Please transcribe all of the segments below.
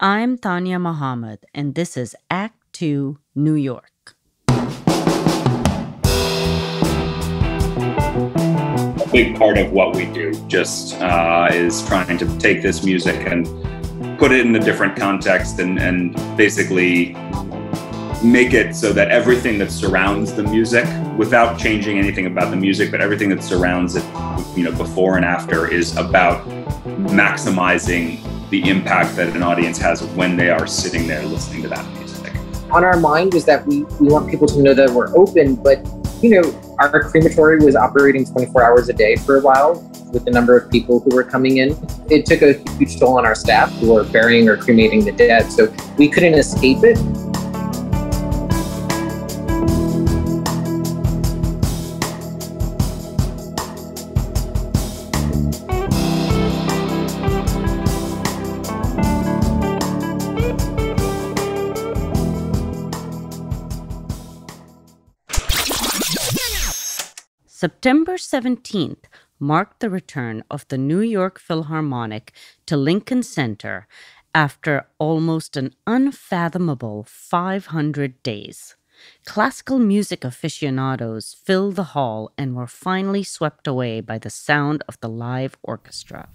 I'm Tania Mohammad, and this is Act 2, New York. A big part of what we do just is trying to take this music and put it in a different context and basically make it so that everything that surrounds the music, without changing anything about the music, but everything that surrounds it, before and after, is about maximizing the impact that an audience has when they are sitting there listening to that music. On our mind was that we want people to know that we're open, but our crematory was operating 24 hours a day for a while with the number of people who were coming in. It took a huge toll on our staff who were burying or cremating the dead, so we couldn't escape it. September 17th marked the return of the New York Philharmonic to Lincoln Center after almost an unfathomable 500 days. Classical music aficionados filled the hall and were finally swept away by the sound of the live orchestra.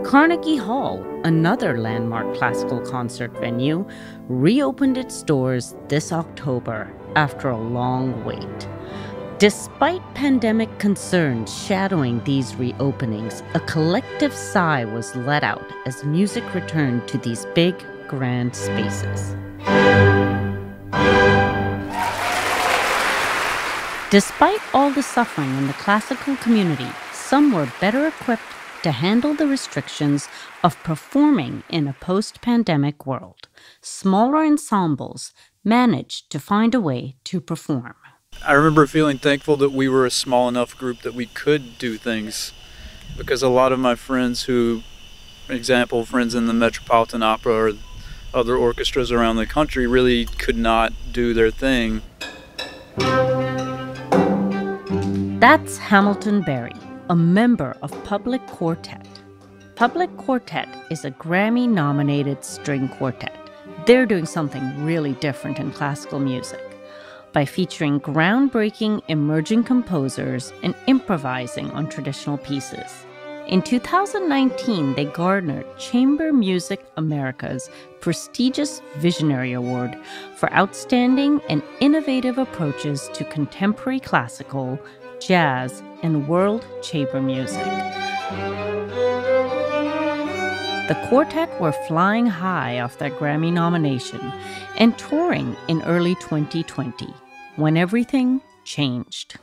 Carnegie Hall, another landmark classical concert venue, reopened its doors this October after a long wait. Despite pandemic concerns shadowing these reopenings, a collective sigh was let out as music returned to these big, grand spaces. Despite all the suffering in the classical community, some were better equipped to handle the restrictions of performing in a post-pandemic world. Smaller ensembles managed to find a way to perform. I remember feeling thankful that we were a small enough group that we could do things, because a lot of my friends who, for example, friends in the Metropolitan Opera or other orchestras around the country, really could not do their thing. That's Hamilton Berry, a member of PublicQuartet. PublicQuartet is a Grammy-nominated string quartet. They're doing something really different in classical music by featuring groundbreaking emerging composers and improvising on traditional pieces. In 2019, they garnered Chamber Music America's prestigious Visionary Award for outstanding and innovative approaches to contemporary classical, jazz, and world chamber music. The quartet were flying high off their Grammy nomination and touring in early 2020, when everything changed.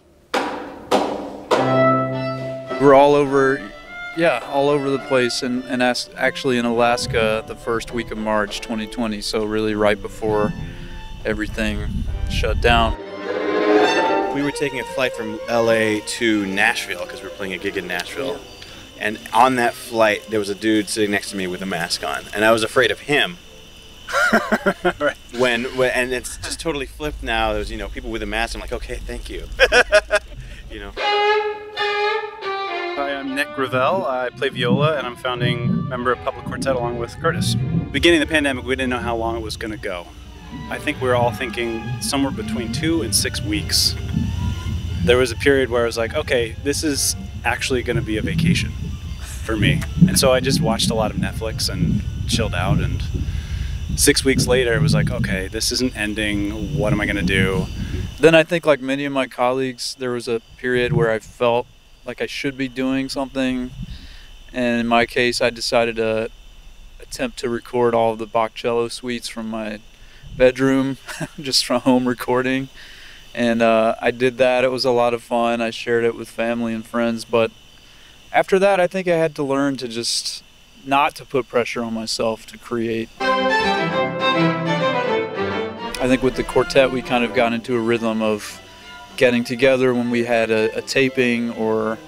We're all over the place, and actually in Alaska the first week of March 2020, so really right before everything shut down. We were taking a flight from LA to Nashville because we were playing a gig in Nashville. And on that flight, there was a dude sitting next to me with a mask on, and I was afraid of him. Right. And it's just totally flipped now. There's people with a mask. I'm like, okay, thank you. Hi, I'm Nick Revel. I play viola, and I'm founding member of PubliQuartet along with Curtis. Beginning of the pandemic, we didn't know how long it was going to go. I think we were all thinking somewhere between 2 and 6 weeks. There was a period where I was like, okay, this is actually going to be a vacation for me. And so I just watched a lot of Netflix and chilled out. And 6 weeks later, it was like, okay, this isn't ending. What am I going to do? Then I think, like many of my colleagues, there was a period where I felt like I should be doing something. And in my case, I decided to attempt to record all of the Bach cello suites from my bedroom, just from home recording. And I did that. It was a lot of fun. I shared it with family and friends. But after that, I think I had to learn to just not to put pressure on myself to create. I think with the quartet, we kind of got into a rhythm of getting together when we had a taping or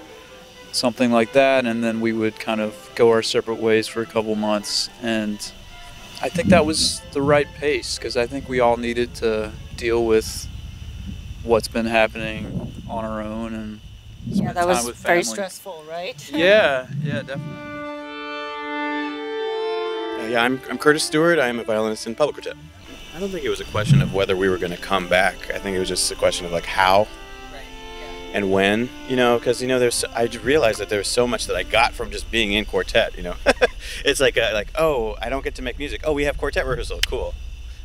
something like that. And then we would kind of go our separate ways for a couple months. And I think that was the right pace, because I think we all needed to deal with what's been happening on our own and that was very stressful, right? Yeah, definitely. Yeah, I'm Curtis Stewart. I'm a violinist in PubicQuartet. I don't think it was a question of whether we were going to come back. I think it was just a question of like how and when, because I realized that there's so much that I got from just being in quartet. It's like oh, I don't get to make music. Oh, we have quartet rehearsal. Cool.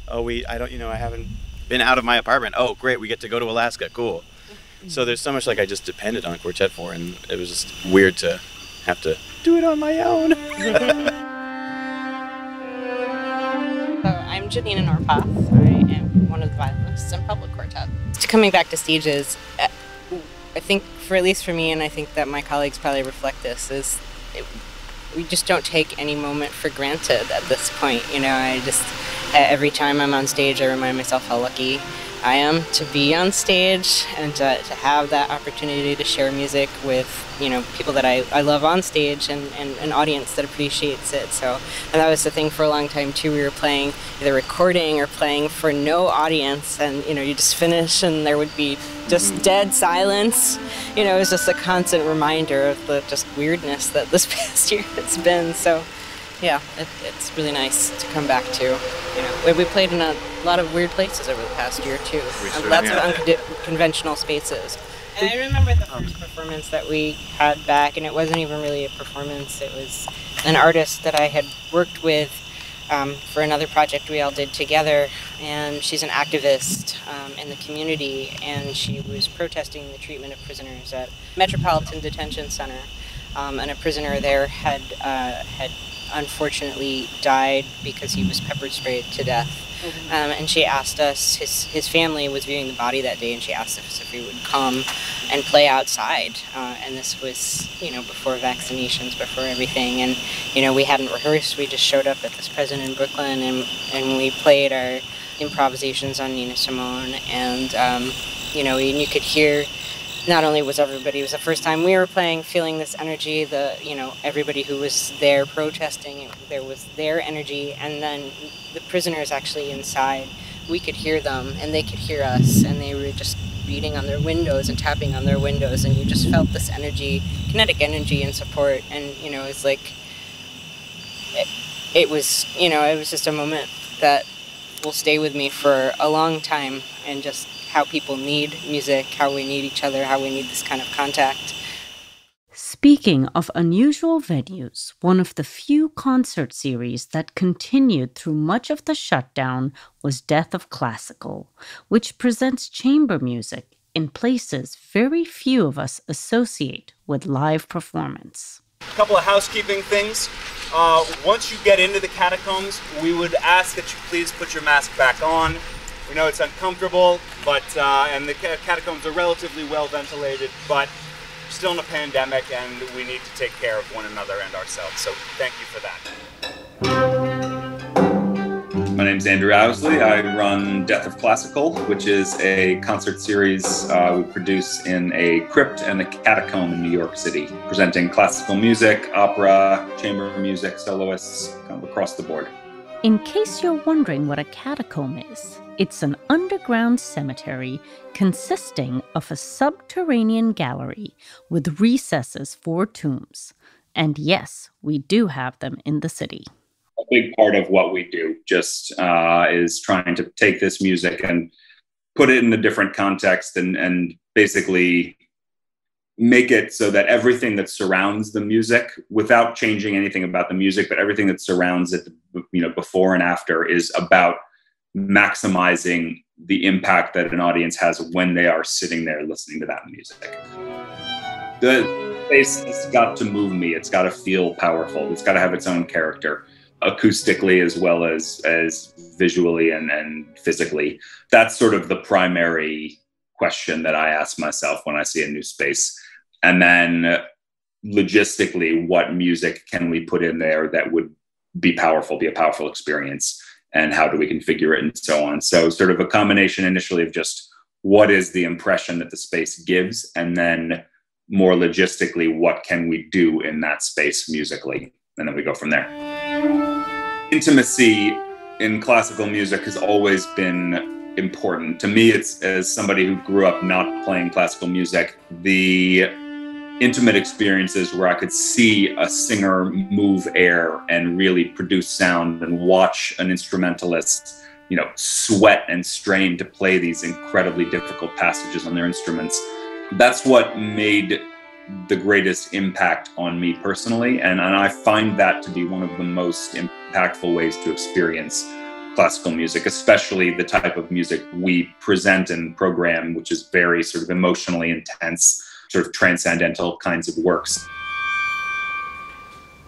Oh, I haven't been out of my apartment. Oh, great, we get to go to Alaska. Cool. So there's so much like I just depended on quartet for, and it was just weird to have to do it on my own. So I'm Jannina Norpoth. I am one of the violinists in PubliQuartet. Coming back to stages, I think, at least for me, and I think that my colleagues probably reflect this, we just don't take any moment for granted at this point. Every time I'm on stage, I remind myself how lucky I am to be on stage and to have that opportunity to share music with people that I love on stage and an audience that appreciates it. And that was the thing for a long time too. We were playing either recording or playing for no audience, and you just finish and there would be just dead silence. It was just a constant reminder of the just weirdness that this past year has been. So yeah, it's really nice to come back to. We played in a lot of weird places over the past year too. Lots of unconventional spaces. And I remember the first performance that we had back, and it wasn't even really a performance. It was an artist that I had worked with for another project we all did together, and she's an activist in the community, and she was protesting the treatment of prisoners at Metropolitan Detention Center, and a prisoner there had unfortunately died because he was pepper sprayed to death. And she asked us, his family was viewing the body that day, and she asked us if we would come and play outside. And this was, before vaccinations, before everything. And, we hadn't rehearsed. We just showed up at this present in Brooklyn, and we played our improvisations on Nina Simone. And, and you could hear, not only was everybody, it was the first time we were playing, feeling this energy, everybody who was there protesting, there was their energy, and then the prisoners actually inside, we could hear them, and they could hear us, and they were just beating on their windows and tapping on their windows, and you just felt this energy, kinetic energy and support, and, it's like, it was just a moment that will stay with me for a long time, and just how people need music, how we need each other, how we need this kind of contact. Speaking of unusual venues, one of the few concert series that continued through much of the shutdown was Death of Classical, which presents chamber music in places very few of us associate with live performance. A couple of housekeeping things. Once you get into the catacombs, we would ask that you please put your mask back on. We know it's uncomfortable, but and the catacombs are relatively well ventilated, but we're still in a pandemic and we need to take care of one another and ourselves. So thank you for that. My name's Andrew Ousley. I run Death of Classical, which is a concert series we produce in a crypt and a catacomb in New York City, presenting classical music, opera, chamber music, soloists, kind of across the board. In case you're wondering what a catacomb is, it's an underground cemetery consisting of a subterranean gallery with recesses for tombs. And yes, we do have them in the city. A big part of what we do just is trying to take this music and put it in a different context and basically make it so that everything that surrounds the music, without changing anything about the music, but everything that surrounds it, before and after, is about maximizing the impact that an audience has when they are sitting there listening to that music. The space has got to move me. It's got to feel powerful. It's got to have its own character, acoustically as well as visually and physically. That's sort of the primary question that I ask myself when I see a new space. And then logistically, what music can we put in there that would be powerful, be a powerful experience, and how do we configure it and so on. So sort of a combination initially of just what is the impression that the space gives, and then more logistically, what can we do in that space musically? And then we go from there. Intimacy in classical music has always been important. To me, it's, as somebody who grew up not playing classical music, the intimate experiences where I could see a singer move air and really produce sound, and watch an instrumentalist, sweat and strain to play these incredibly difficult passages on their instruments. That's what made the greatest impact on me personally. And I find that to be one of the most impactful ways to experience classical music, especially the type of music we present and program, which is very sort of emotionally intense, sort of transcendental kinds of works.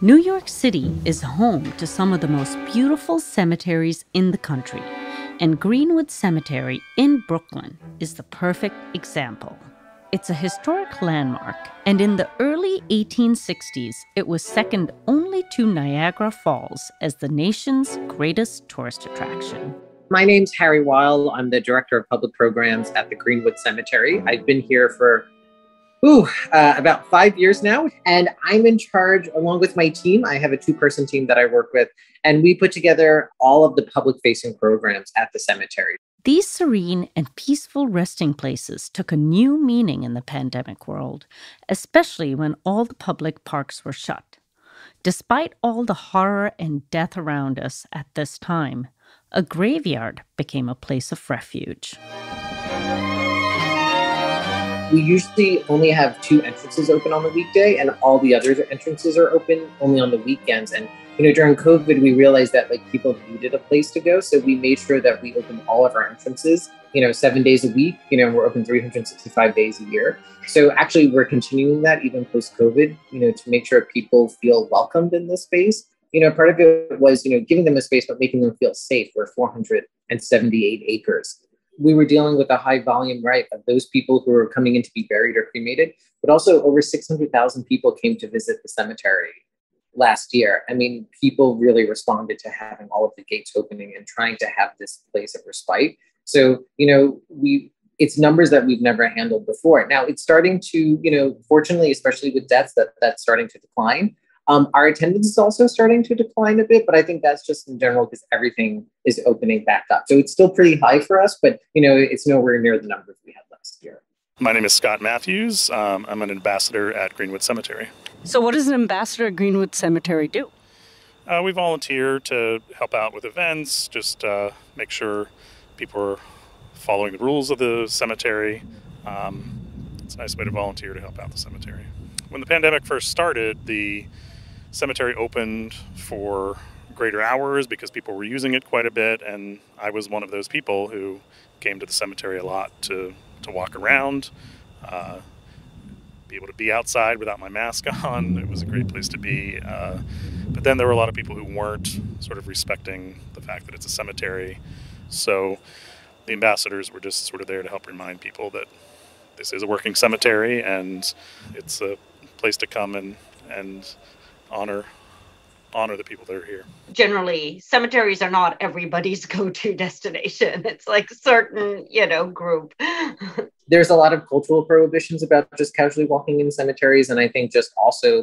New York City is home to some of the most beautiful cemeteries in the country, and Greenwood Cemetery in Brooklyn is the perfect example. It's a historic landmark, and in the early 1860s, it was second only to Niagara Falls as the nation's greatest tourist attraction. My name's Harry Weil. I'm the director of public programs at the Greenwood Cemetery. I've been here for about 5 years now, and I'm in charge, along with my team. I have a 2-person team that I work with, and we put together all of the public-facing programs at the cemetery. These serene and peaceful resting places took a new meaning in the pandemic world, especially when all the public parks were shut. Despite all the horror and death around us at this time, a graveyard became a place of refuge. We usually only have 2 entrances open on the weekday, and all the other entrances are open only on the weekends. And during COVID, we realized that people needed a place to go. So we made sure that we opened all of our entrances, 7 days a week. We're open 365 days a year. So actually, we're continuing that even post-COVID, to make sure people feel welcomed in this space. Part of it was, giving them a space, but making them feel safe. We're 478 acres. We were dealing with a high volume, right, of those people who were coming in to be buried or cremated, but also over 600,000 people came to visit the cemetery last year. I mean, people really responded to having all of the gates opening and trying to have this place of respite. So, it's numbers that we've never handled before. Now it's starting to, fortunately, especially with deaths, that's starting to decline. Our attendance is also starting to decline a bit, but I think that's just in general because everything is opening back up. So it's still pretty high for us, but it's nowhere near the numbers we had last year. My name is Scott Matthews. I'm an ambassador at Greenwood Cemetery. So what does an ambassador at Greenwood Cemetery do? We volunteer to help out with events, just make sure people are following the rules of the cemetery. It's a nice way to volunteer to help out the cemetery. When the pandemic first started, the cemetery opened for greater hours because people were using it quite a bit, and I was one of those people who came to the cemetery a lot to walk around, be able to be outside without my mask on. It was a great place to be. But then there were a lot of people who weren't sort of respecting the fact that it's a cemetery. So the ambassadors were just sort of there to help remind people that this is a working cemetery and it's a place to come and honor the people that are here. Generally, cemeteries are not everybody's go-to destination. It's like a certain, group. There's a lot of cultural prohibitions about just casually walking in cemeteries. And I think just also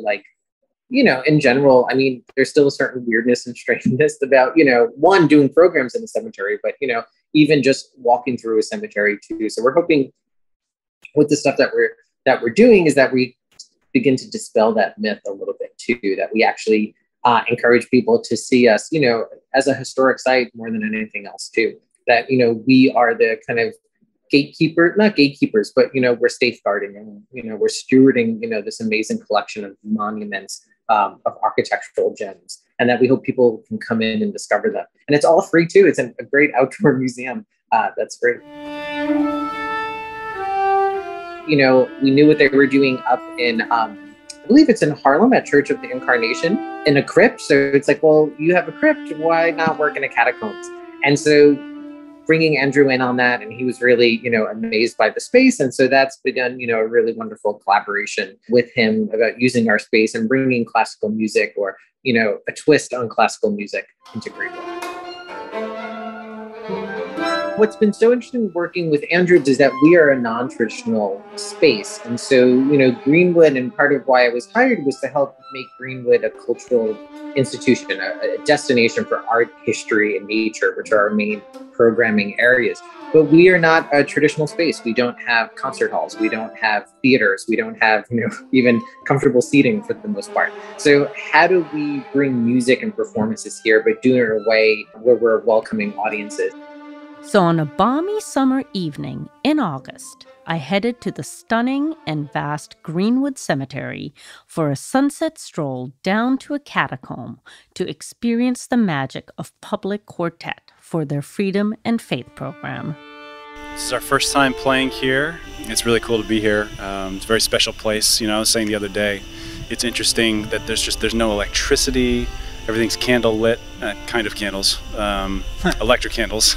in general, I mean, there's still a certain weirdness and strangeness about, one, doing programs in a cemetery, but, even just walking through a cemetery too. So we're hoping with the stuff that we're doing is that we begin to dispel that myth a little bit too, that we actually encourage people to see us, as a historic site more than anything else too. That, we are the kind of not gatekeepers, but, we're safeguarding and, we're stewarding, this amazing collection of monuments, of architectural gems, and that we hope people can come in and discover them. And it's all free too. It's a great outdoor museum. That's great. We knew what they were doing up in, I believe it's in Harlem at Church of the Incarnation in a crypt. So it's like, well, you have a crypt. Why not work in a catacombs? And so bringing Andrew in on that, and he was really, amazed by the space. And so that's begun, a really wonderful collaboration with him about using our space and bringing classical music or, a twist on classical music into Greenwood. What's been so interesting working with Andrew is that we are a non-traditional space. And so, Greenwood, and part of why I was hired was to help make Greenwood a cultural institution, a destination for art, history, and nature, which are our main programming areas. But we are not a traditional space. We don't have concert halls. We don't have theaters. We don't have, even comfortable seating for the most part. So how do we bring music and performances here, but do it in a way where we're welcoming audiences? So on a balmy summer evening in August, I headed to the stunning and vast Greenwood Cemetery for a sunset stroll down to a catacomb to experience the magic of PublicQuartet for their Freedom and Faith program. This is our first time playing here. It's really cool to be here. It's a very special place. I was saying the other day, it's interesting that there's no electricity. Everything's candle lit, kind of candles, electric candles.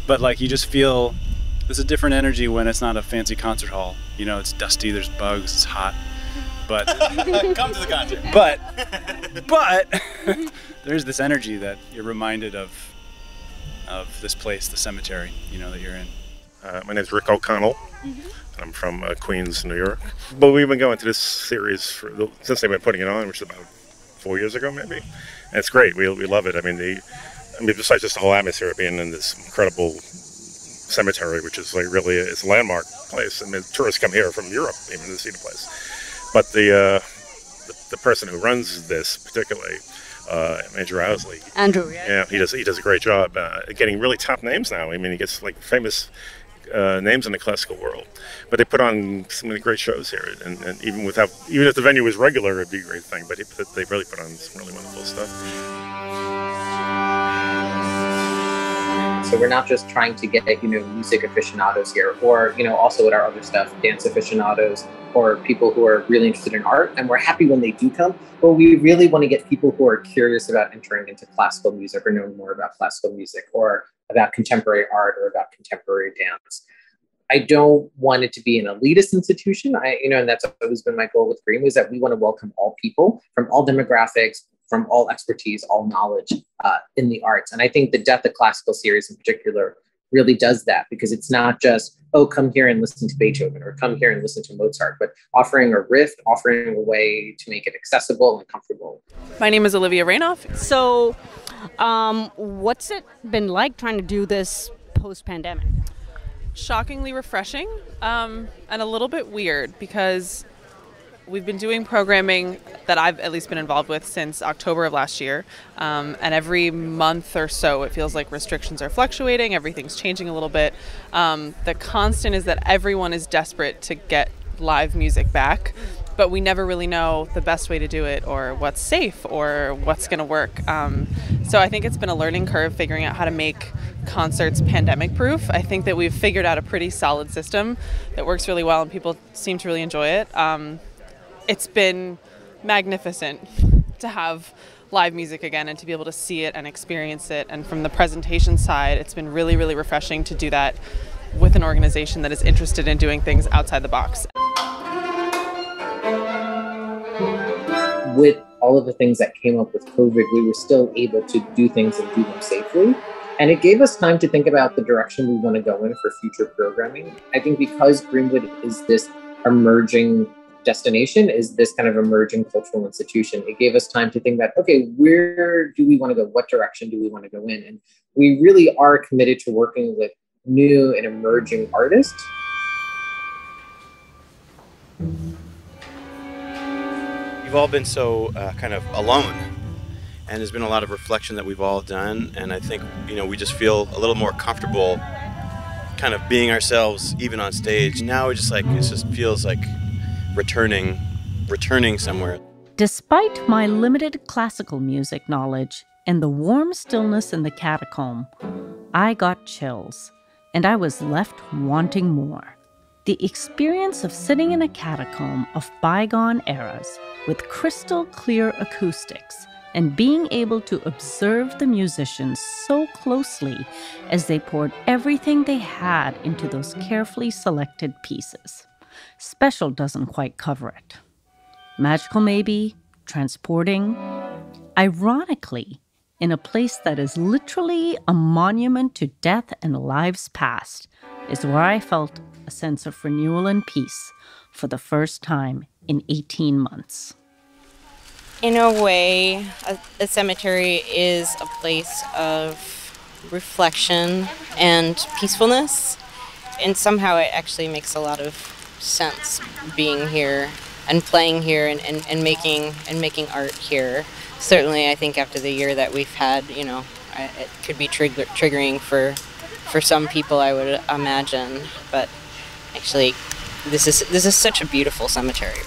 But you just feel there's a different energy when it's not a fancy concert hall. It's dusty, there's bugs, it's hot. But Come to the concert. But there's this energy that you're reminded of this place, the cemetery, that you're in. My name's Rick O'Connell. I'm from Queens, New York. But we've been going to this series since they've been putting it on, which is about 4 years ago, maybe. And it's great. We love it. I mean, besides just the whole atmosphere of being in this incredible cemetery, which is it's a landmark place. I mean, tourists come here from Europe even to see the place. But the person who runs this particularly, Andrew Ousley. Andrew, yeah, he does a great job getting really top names now. I mean, he gets famous names in the classical world. But they put on some really great shows here, and even if the venue was regular, it'd be a great thing. But they really put on some really wonderful stuff. So we're not just trying to get, music aficionados here, or, also with our other stuff, dance aficionados, or people who are really interested in art. And we're happy when they do come, but we really want to get people who are curious about entering into classical music or knowing more about classical music or about contemporary art or about contemporary dance. I don't want it to be an elitist institution. And that's always been my goal with Green, was that we want to welcome all people from all demographics, from all expertise, all knowledge in the arts. And I think the Death of Classical series in particular really does that, because it's not just, come here and listen to Beethoven or come here and listen to Mozart, but offering a riff, offering a way to make it accessible and comfortable. My name is Olivia Raynoff. So what's it been like trying to do this post-pandemic? Shockingly refreshing and a little bit weird, because we've been doing programming that I've at least been involved with since October of last year. And every month or so, it feels like restrictions are fluctuating. Everything's changing a little bit. The constant is that everyone is desperate to get live music back, but we never really know the best way to do it or what's safe or what's going to work. So I think it's been a learning curve figuring out how to make concerts pandemic proof. I think that we've figured out a pretty solid system that works really well and people seem to really enjoy it. It's been magnificent to have live music again and to be able to see it and experience it. And from the presentation side, it's been really, really refreshing to do that with an organization that is interested in doing things outside the box. With all of the things that came up with COVID, we were still able to do things and do them safely. And it gave us time to think about the direction we want to go in for future programming. I think because Greenwood is this emerging destination, is this kind of emerging cultural institution, it gave us time to think about, okay, where do we want to go? What direction do we want to go in? And we really are committed to working with new and emerging artists. We've all been so kind of alone, and there's been a lot of reflection that we've all done, and I think, we just feel a little more comfortable kind of being ourselves even on stage. Now it just feels like returning somewhere. Despite my limited classical music knowledge and the warm stillness in the catacomb, I got chills, and I was left wanting more. The experience of sitting in a catacomb of bygone eras with crystal clear acoustics and being able to observe the musicians so closely as they poured everything they had into those carefully selected pieces. Special doesn't quite cover it. Magical maybe, transporting. Ironically, in a place that is literally a monument to death and lives past, is where I felt a sense of renewal and peace for the first time in 18 months. In a way, a cemetery is a place of reflection and peacefulness. And somehow it actually makes a lot of sense being here and playing here and making art here. Certainly, I think after the year that we've had, you know, it could be triggering for some people, I would imagine. But actually, this is such a beautiful cemetery.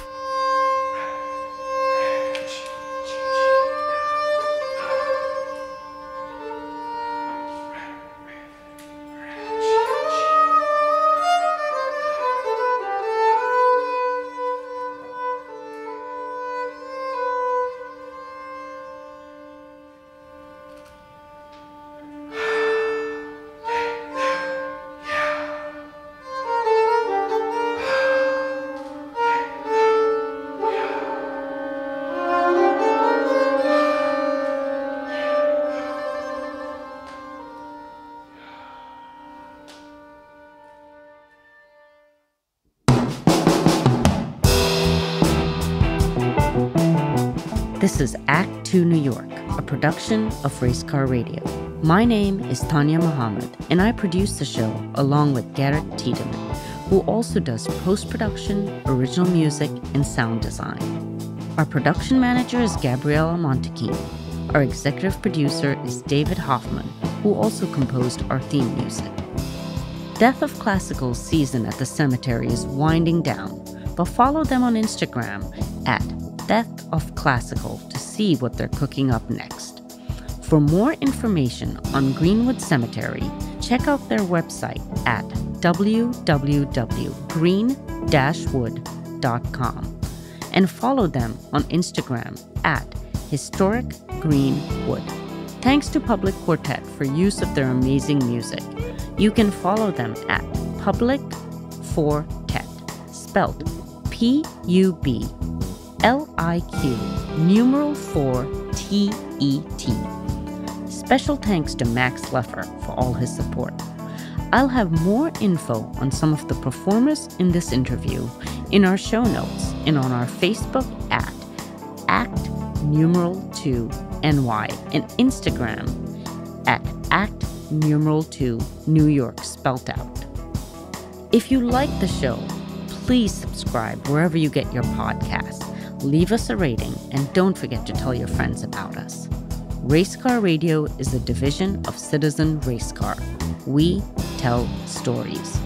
This is Act 2 New York, a production of Race Car Radio. My name is Tania Mohammad, and I produce the show along with Garrett Tiedemann, who also does post-production, original music, and sound design. Our production manager is Gabriela Montequin. Our executive producer is David Hoffman, who also composed our theme music. Death of Classical's season at the cemetery is winding down, but follow them on Instagram at Death of Classical to see what they're cooking up next. For more information on Greenwood Cemetery, check out their website at www.green-wood.com and follow them on Instagram at Historic Greenwood. Thanks to PublicQuartet for use of their amazing music. You can follow them at PublicQuartet, spelled PUBLIQ4TET. Special thanks to Max Leffer for all his support. I'll have more info on some of the performers in this interview in our show notes and on our Facebook at ACT2NY and Instagram at ACT2 New York spelt out. If you like the show, please subscribe wherever you get your podcasts. Leave us a rating and don't forget to tell your friends about us. Race Car Radio is a division of Citizen Race Car. We tell stories.